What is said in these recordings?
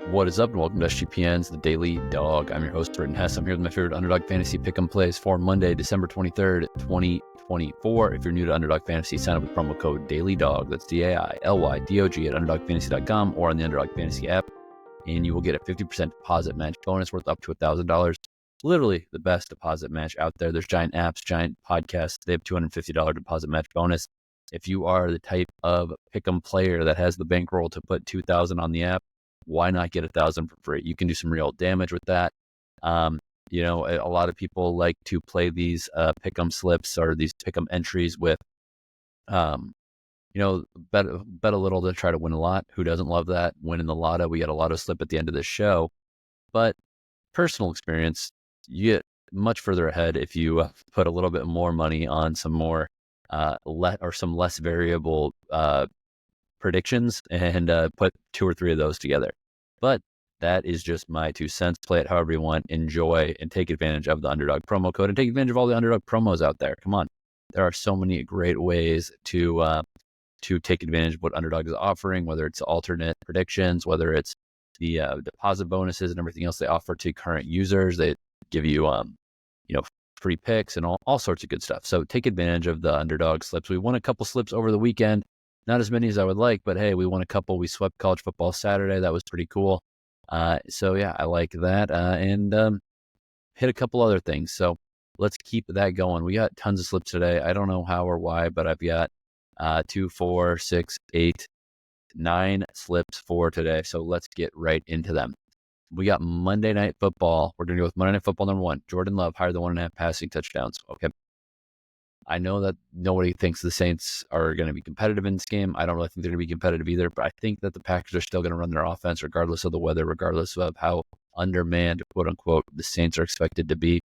What is up, and welcome to SGPN's The Daily Dog. I'm your host, Britton Hess. I'm here with my favorite Underdog Fantasy Pick'em plays for Monday, December 23rd, 2024. If you're new to Underdog Fantasy, sign up with promo code DailyDog. That's DAILYDOG at UnderdogFantasy.com or on the Underdog Fantasy app, and you will get a 50% deposit match bonus worth up to $1,000. Literally the best deposit match out there. There's giant apps, giant podcasts. They have $250 deposit match bonus. If you are the type of Pick'em player that has the bankroll to put $2,000 on the app, why not get $1,000 for free? You can do some real damage with that. A lot of people like to play these pick'em slips or these pick'em entries with, bet a little to try to win a lot. Who doesn't love that? Winning the lotto. We got a lotto slip at the end of this show. But personal experience, you get much further ahead if you put a little bit more money on some more some less variable predictions and put 2 or 3 of those together. But that is just my 2 cents. Play it however you want, enjoy, and take advantage of the Underdog promo code and take advantage of all the Underdog promos out there. Come on. There are so many great ways to take advantage of what Underdog is offering, whether it's alternate predictions, whether it's the deposit bonuses and everything else they offer to current users. They give you free picks and all sorts of good stuff. So take advantage of the Underdog slips. We won a couple slips over the weekend. Not as many as I would like, but hey, we won a couple. We swept college football Saturday. That was pretty cool. So yeah, I like that. And hit a couple other things. So let's keep that going. We got tons of slips today. I don't know how or why, but I've got 2, 4, 6, 8, 9 slips for today. So let's get right into them. We got Monday Night Football. We're going to go with Monday Night Football number 1. Jordan Love higher than 1.5 passing touchdowns. Okay. I know that nobody thinks the Saints are going to be competitive in this game. I don't really think they're going to be competitive either, but I think that the Packers are still going to run their offense regardless of the weather, regardless of how undermanned, quote unquote, the Saints are expected to be.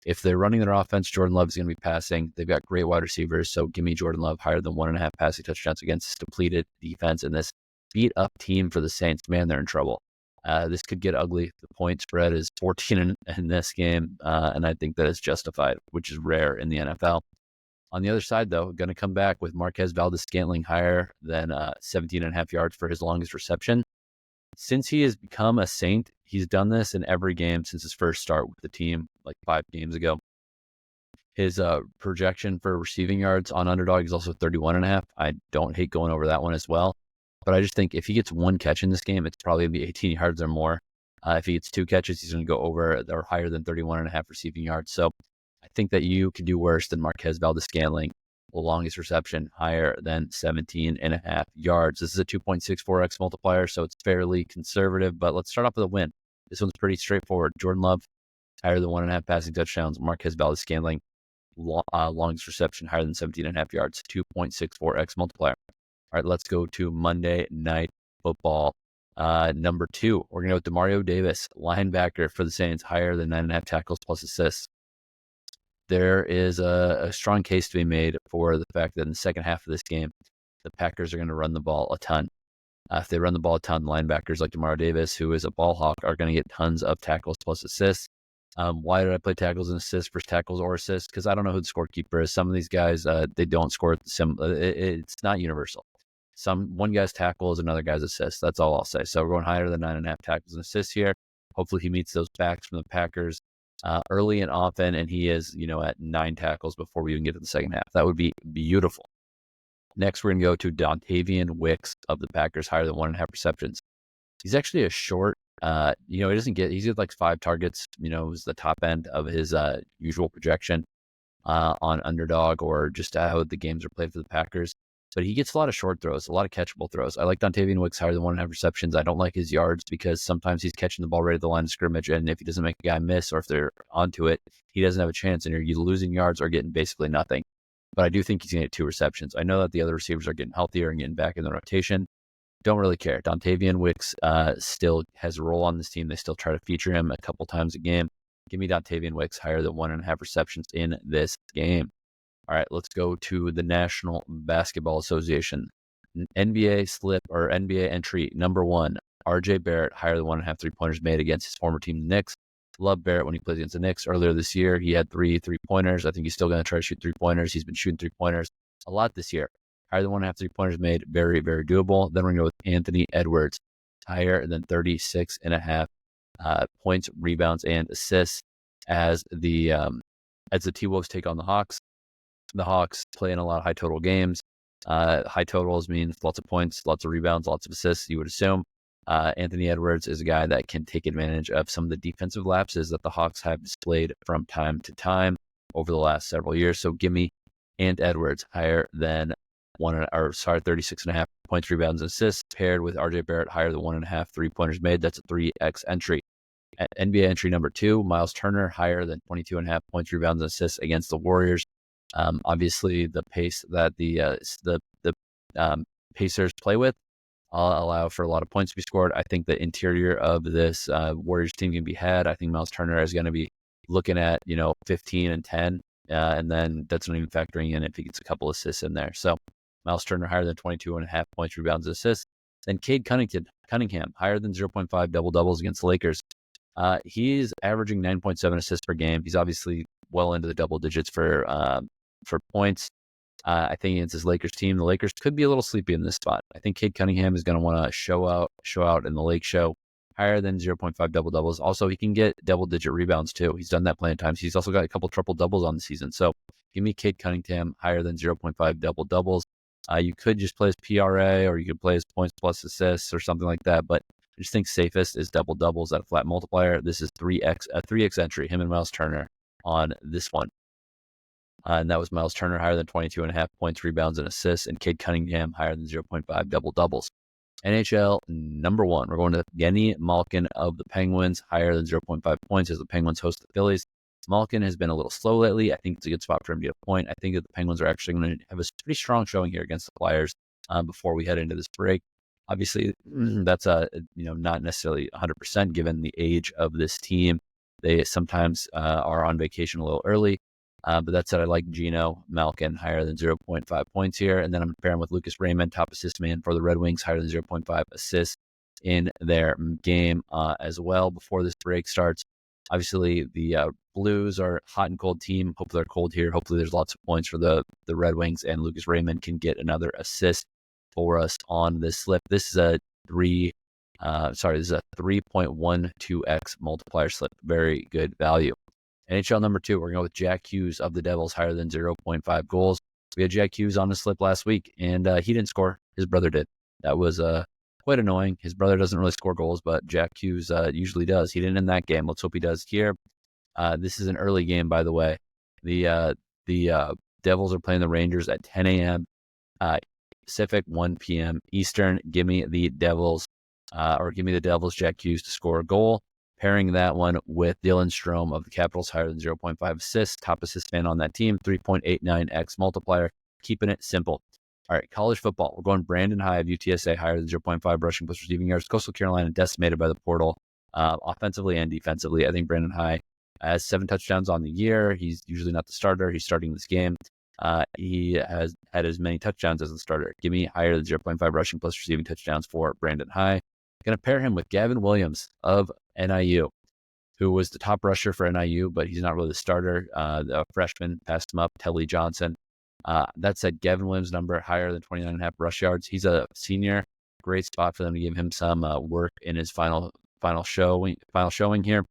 If they're running their offense, Jordan Love is going to be passing. They've got great wide receivers, so give me Jordan Love higher than 1.5 passing touchdowns against this depleted defense and this beat up team for the Saints. Man, they're in trouble. This could get ugly. The point spread is 14 in this game, and I think that is justified, which is rare in the NFL. On the other side, though, going to come back with Marquez Valdes-Scantling higher than 17.5 yards for his longest reception. Since he has become a Saint, he's done this in every game since his first start with the team, like 5 games ago. His projection for receiving yards on Underdog is also 31.5. I don't hate going over that one as well. But I just think if he gets 1 catch in this game, it's probably going to be 18 yards or more. If he gets 2 catches, he's going to go over or higher than 31.5 receiving yards. So I think that you could do worse than Marquez Valdes-Scantling, the longest reception higher than 17.5 yards. This is a 2.64x multiplier, so it's fairly conservative, but let's start off with a win. This one's pretty straightforward. Jordan Love, higher than 1.5 passing touchdowns. Marquez Valdes-Scantling, longest reception higher than 17.5 yards, 2.64x multiplier. All right, let's go to Monday Night Football. Number 2, we're going to go with Demario Davis, linebacker for the Saints, higher than 9.5 tackles plus assists. There is a strong case to be made for the fact that in the second half of this game, the Packers are going to run the ball a ton. If they run the ball a ton, linebackers like Demario Davis, who is a ball hawk, are going to get tons of tackles plus assists. Why did I play tackles and assists versus tackles or assists? Because I don't know who the scorekeeper is. Some of these guys, they don't score. It's not universal. One guy's tackle is another guy's assist. That's all I'll say. So we're going higher than 9.5 tackles and assists here. Hopefully he meets those backs from the Packers early and often, and he is, at 9 tackles before we even get to the second half. That would be beautiful. Next, we're going to go to Dontayvion Wicks of the Packers, higher than 1.5 receptions. He's actually a short, he's got like 5 targets, is the top end of his usual projection on Underdog or just how the games are played for the Packers. But he gets a lot of short throws, a lot of catchable throws. I like Dontayvion Wicks higher than 1.5 receptions. I don't like his yards because sometimes he's catching the ball right at the line of scrimmage, and if he doesn't make a guy miss or if they're onto it, he doesn't have a chance, and you're either losing yards or getting basically nothing. But I do think he's going to get 2 receptions. I know that the other receivers are getting healthier and getting back in the rotation. Don't really care. Dontayvion Wicks still has a role on this team. They still try to feature him a couple times a game. Give me Dontayvion Wicks higher than 1.5 receptions in this game. All right, let's go to the National Basketball Association. NBA slip or NBA entry number 1, RJ Barrett, higher than 1.5 3-pointers made against his former team, the Knicks. Love Barrett when he plays against the Knicks. Earlier this year, he had 3 3-pointers. I think he's still going to try to shoot 3-pointers. He's been shooting 3-pointers a lot this year. Higher than 1.5 3-pointers made, very, very doable. Then we're going to go with Anthony Edwards. higher than 36.5 points, rebounds, and assists as the T-Wolves take on the Hawks. The Hawks play in a lot of high total games. High totals means lots of points, lots of rebounds, lots of assists, you would assume. Anthony Edwards is a guy that can take advantage of some of the defensive lapses that the Hawks have displayed from time to time over the last several years. So give me Ant Edwards higher than 36.5 points, rebounds, and assists, paired with RJ Barrett higher than 1.5 3-pointers made. That's a 3x entry. NBA entry number 2, Myles Turner higher than 22.5 points, rebounds, and assists against the Warriors. Obviously, the pace that the Pacers play with allow for a lot of points to be scored. I think the interior of this Warriors team can be had. I think Myles Turner is going to be looking at 15 and 10, and then that's not even factoring in if he gets a couple assists in there. So Myles Turner higher than 22.5 points, rebounds, and assists. Then Cade Cunningham higher than 0.5 double-doubles against the Lakers. He's averaging 9.7 assists per game. He's obviously well into the double digits for points. I think against this Lakers team, the Lakers could be a little sleepy in this spot. I think Cade Cunningham is going to want to show out in the Lake Show, higher than 0.5 double-doubles. Also, he can get double-digit rebounds too. He's done that plenty of times. He's also got a couple triple-doubles on the season. So give me Cade Cunningham higher than 0.5 double-doubles. You could just play his PRA, or you could play his points plus assists or something like that. But I just think safest is double-doubles at a flat multiplier. This is a 3x entry, him and Myles Turner on this one. And that was Myles Turner higher than 22.5 points, rebounds, and assists, and Cade Cunningham higher than 0.5 double-doubles. NHL number 1, we're going to Evgeni Malkin of the Penguins, higher than 0.5 points as the Penguins host the Phillies. Malkin has been a little slow lately. I think it's a good spot for him to get a point. I think that the Penguins are actually going to have a pretty strong showing here against the Flyers before we head into this break. Obviously, that's not necessarily 100% given the age of this team. They sometimes are on vacation a little early. But that said, I like Gino Malkin higher than 0.5 points here. And then I'm pairing with Lucas Raymond, top assist man for the Red Wings, higher than 0.5 assists in their game as well before this break starts. Obviously, the Blues are a hot and cold team. Hopefully they're cold here. Hopefully there's lots of points for the Red Wings, and Lucas Raymond can get another assist for us on this slip. This is a 3.12x multiplier slip. Very good value. NHL number 2, we're going to go with Jack Hughes of the Devils, higher than 0.5 goals. We had Jack Hughes on the slip last week, and he didn't score. His brother did. That was quite annoying. His brother doesn't really score goals, but Jack Hughes usually does. He didn't in that game. Let's hope he does here. This is an early game, by the way. The Devils are playing the Rangers at 10 a.m. Pacific, 1 p.m. Eastern. Give me the Devils, Jack Hughes to score a goal. Pairing that one with Dylan Strome of the Capitals, higher than 0.5 assists, top assist man on that team, 3.89x multiplier, keeping it simple. All right, college football. We're going Brandon High of UTSA, higher than 0.5 rushing plus receiving yards. Coastal Carolina decimated by the portal, offensively and defensively. I think Brandon High has 7 touchdowns on the year. He's usually not the starter. He's starting this game. He has had as many touchdowns as the starter. Give me higher than 0.5 rushing plus receiving touchdowns for Brandon High. Going to pair him with Gavin Williams of NIU, who was the top rusher for NIU, but he's not really the starter. The freshman passed him up, Telly Johnson. That said, Gavin Williams' number higher than 29.5 rush yards. He's a senior. Great spot for them to give him some work in his final showing here.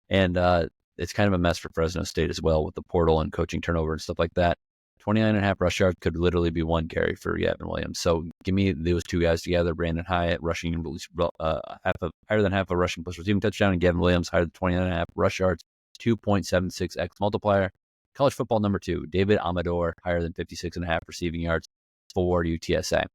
And it's kind of a mess for Fresno State as well with the portal and coaching turnover and stuff like that. 29.5 rush yards could literally be 1 carry for Gavin Williams. So give me those two guys together, Brandon Hyatt rushing higher than half a rushing plus receiving touchdown, and Gavin Williams higher than 29.5 rush yards, 2.76x multiplier. College football number 2, David Amador, higher than 56.5 receiving yards for UTSA.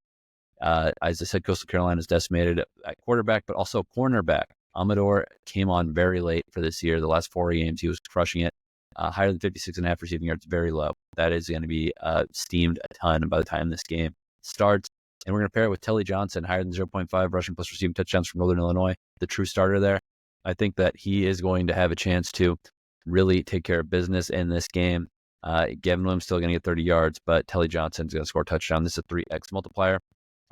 As I said, Coastal Carolina is decimated at quarterback, but also cornerback. Amador came on very late for this year. The last 4 games, he was crushing it. Higher than 56.5 receiving yards, very low. That is going to be steamed a ton by the time this game starts. And we're going to pair it with Telly Johnson, higher than 0.5 rushing plus receiving touchdowns from Northern Illinois, the true starter there. I think that he is going to have a chance to really take care of business in this game. Gavin Williams still going to get 30 yards, but Telly Johnson's going to score a touchdown. This is a 3x multiplier.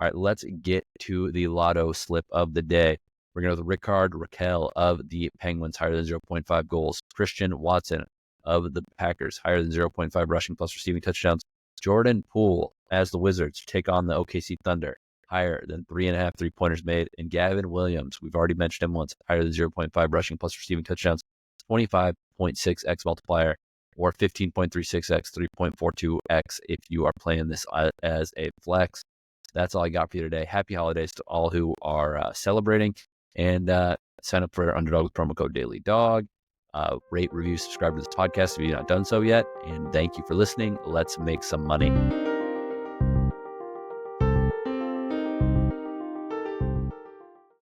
All right, let's get to the lotto slip of the day. We're going to go with Ricard Raquel of the Penguins, higher than 0.5 goals. Christian Watson of the Packers, higher than 0.5 rushing plus receiving touchdowns. Jordan Poole as the Wizards take on the OKC Thunder, higher than 3.5 3-pointers made. And Gavin Williams, we've already mentioned him once, higher than 0.5 rushing plus receiving touchdowns, 25.6x multiplier, or 15.36x, 3.42x if you are playing this as a flex. That's all I got for you today. Happy holidays to all who are celebrating, and sign up for Underdog with promo code DailyDog. Rate, review, subscribe to this podcast if you've not done so yet. And thank you for listening. Let's make some money.